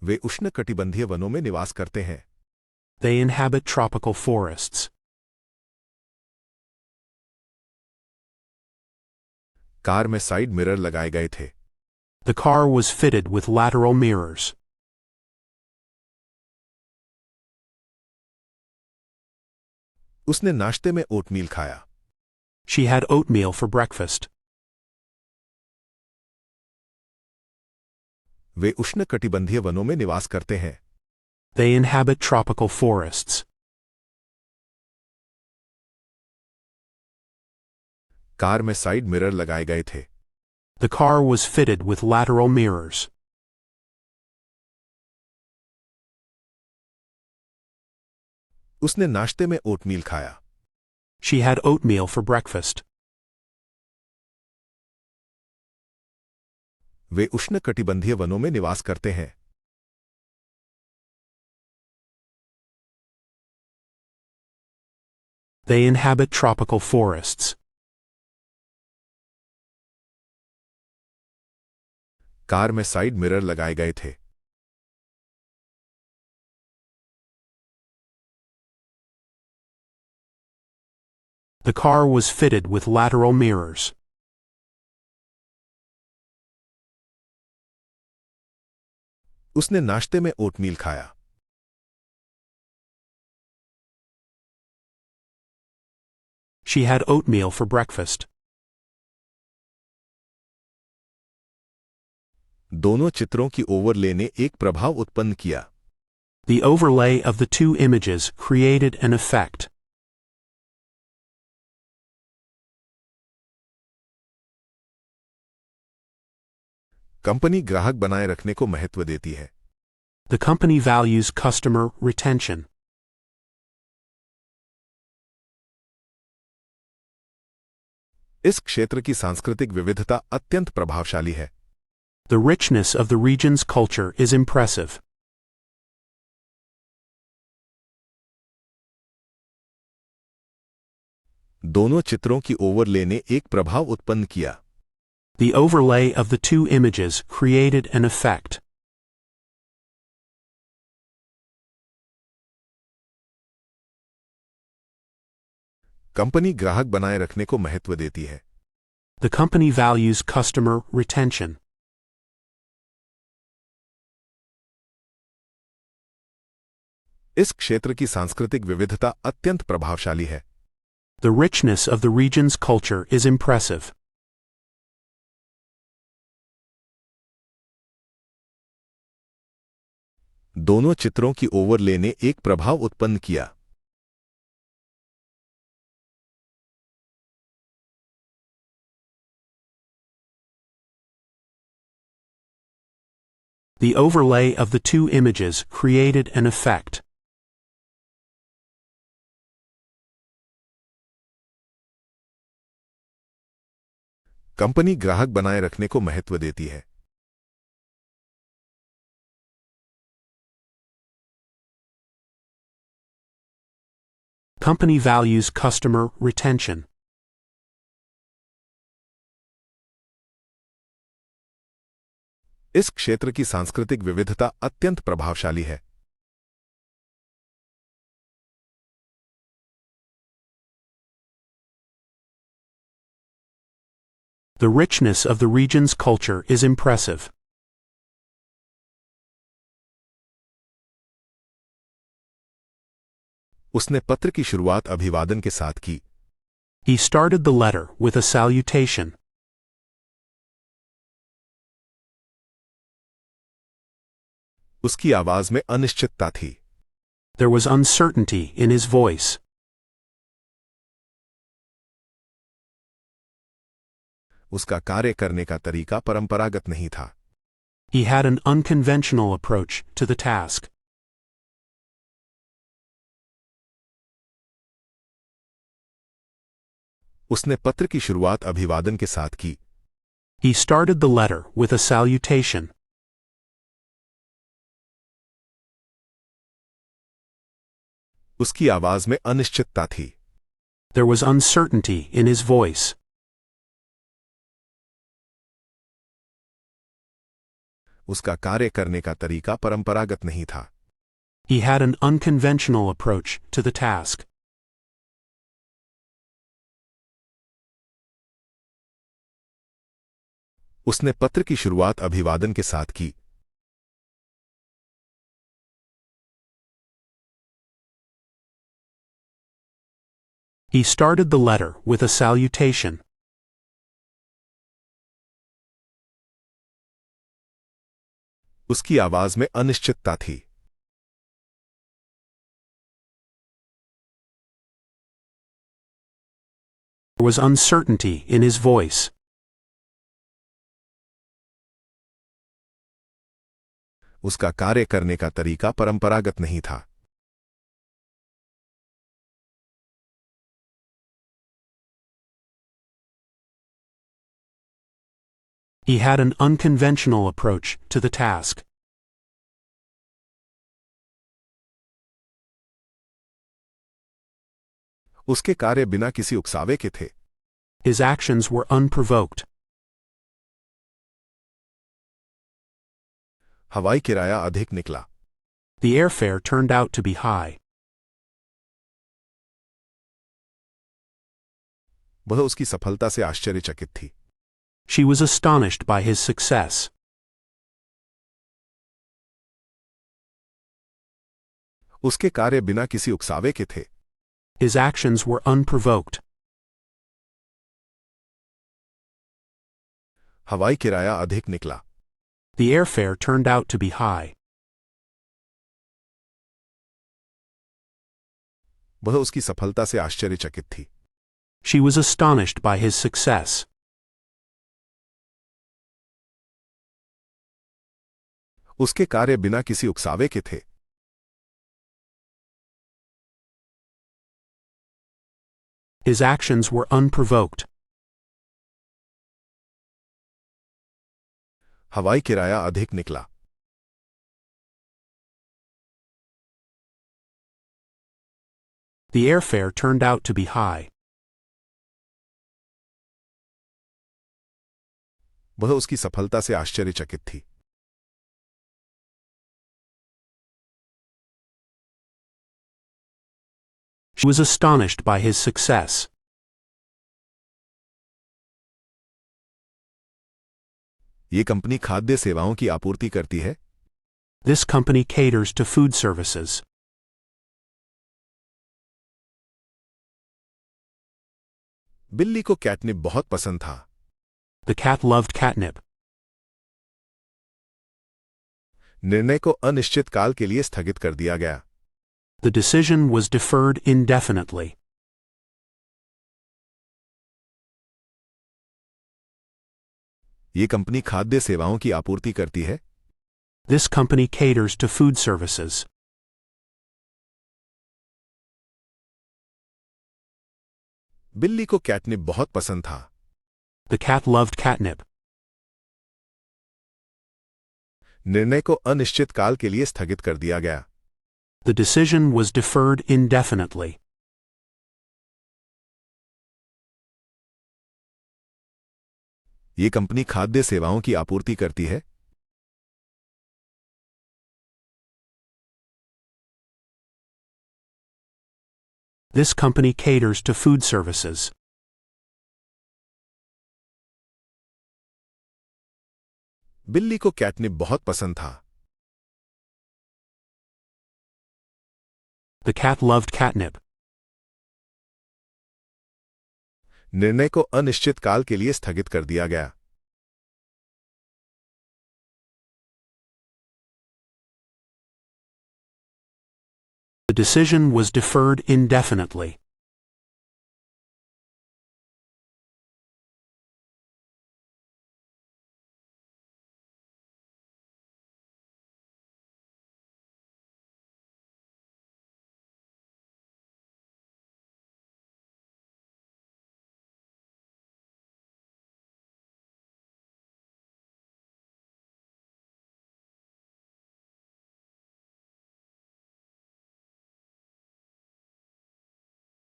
वे उष्णकटिबंधीय वनों में निवास करते हैं। They inhabit tropical forests. Car में साइड मिरर लगाए गए थे। The car was fitted with lateral mirrors. उसने नाश्ते में ओटमील खाया। She had oatmeal for breakfast. वे उष्णकटिबंधीय वनों में निवास करते हैं। They inhabit tropical forests. Car में साइड मिरर लगाए गए थे। The car was fitted with lateral mirrors. उसने नाश्ते में ओटमील खाया। She had oatmeal for breakfast. वे उष्णकटिबंधीय वनों में निवास करते हैं। They inhabit tropical forests. Car में साइड मिरर लगाए गए थे। The car was fitted with lateral mirrors. उसने नाश्ते में ओटमील खाया। She had oatmeal for breakfast. दोनों चित्रों की ओवरले ने एक प्रभाव उत्पन्न किया। The overlay of the two images created an effect. Company ग्राहक बनाए रखने को महत्व देती है। The company values customer retention. इस क्षेत्र की सांस्कृतिक विविधता अत्यंत प्रभावशाली है। The richness of the region's culture is impressive. दोनों चित्रों की ओवरले ने एक प्रभाव उत्पन्न किया। The overlay of the two images created an effect. Company ग्राहक बनाए रखने को महत्व देती है। The company values customer retention. इस क्षेत्र की सांस्कृतिक विविधता अत्यंत प्रभावशाली है। The richness of the region's culture is impressive. दोनों चित्रों की ओवरले ने एक प्रभाव उत्पन्न किया। The overlay of the two images created an effect. Company ग्राहक बनाए रखने को महत्व देती है। Company values customer retention. इस क्षेत्र की सांस्कृतिक विविधता अत्यंत प्रभावशाली है। The richness of the region's culture is impressive. उसने पत्र की शुरुआत अभिवादन के साथ की। He started the letter with a salutation. उसकी आवाज में अनिश्चितता थी। There was uncertainty in his voice. उसका कार्य करने का तरीका परंपरागत नहीं था। He had an unconventional approach to the task. उसने पत्र की शुरुआत अभिवादन के साथ की। He started the letter with a salutation. उसकी आवाज में अनिश्चितता थी। There was uncertainty in his voice. उसका कार्य करने का तरीका परंपरागत नहीं था। He had an unconventional approach to the task. उसने पत्र की शुरुआत अभिवादन के साथ की। He started the letter with a salutation. उसकी आवाज में अनिश्चितता थी। There was uncertainty in his voice. उसका कार्य करने का तरीका परंपरागत नहीं था। He had an unconventional approach to the task. उसके कार्य बिना किसी उकसावे के थे। His actions were unprovoked. हवाई किराया अधिक निकला। The airfare turned out to be high. वह उसकी सफलता से आश्चर्यचकित थी। She was astonished by his success. उसके कार्य बिना किसी उकसावे के थे। His actions were unprovoked. हवाई किराया अधिक निकला। The airfare turned out to be high. वह उसकी सफलता से आश्चर्यचकित थी। She was astonished by his success. उसके कार्य बिना किसी उकसावे के थे। His actions were unprovoked. हवाई किराया अधिक निकला। The airfare turned out to be high. वह उसकी सफलता से आश्चर्यचकित थी। She was astonished by his success. ये कंपनी खाद्य सेवाओं की आपूर्ति करती है। This company caters to food services. बिल्ली को कैटनिप बहुत पसंद था। The cat loved catnip. निर्णय को अनिश्चित काल के लिए स्थगित कर दिया गया। The decision was deferred indefinitely. ये कंपनी खाद्य सेवाओं की आपूर्ति करती है। This company caters to food services. बिल्ली को कैटनिप बहुत पसंद था। The cat loved catnip. निर्णय को अनिश्चित काल के लिए स्थगित कर दिया गया। The decision was deferred indefinitely. ये कंपनी खाद्य सेवाओं की आपूर्ति करती है। This company caters to food services. बिल्ली को कैटनिप बहुत पसंद था। The cat loved catnip. निर्णय को अनिश्चित काल के लिए स्थगित कर दिया गया। The decision was deferred indefinitely.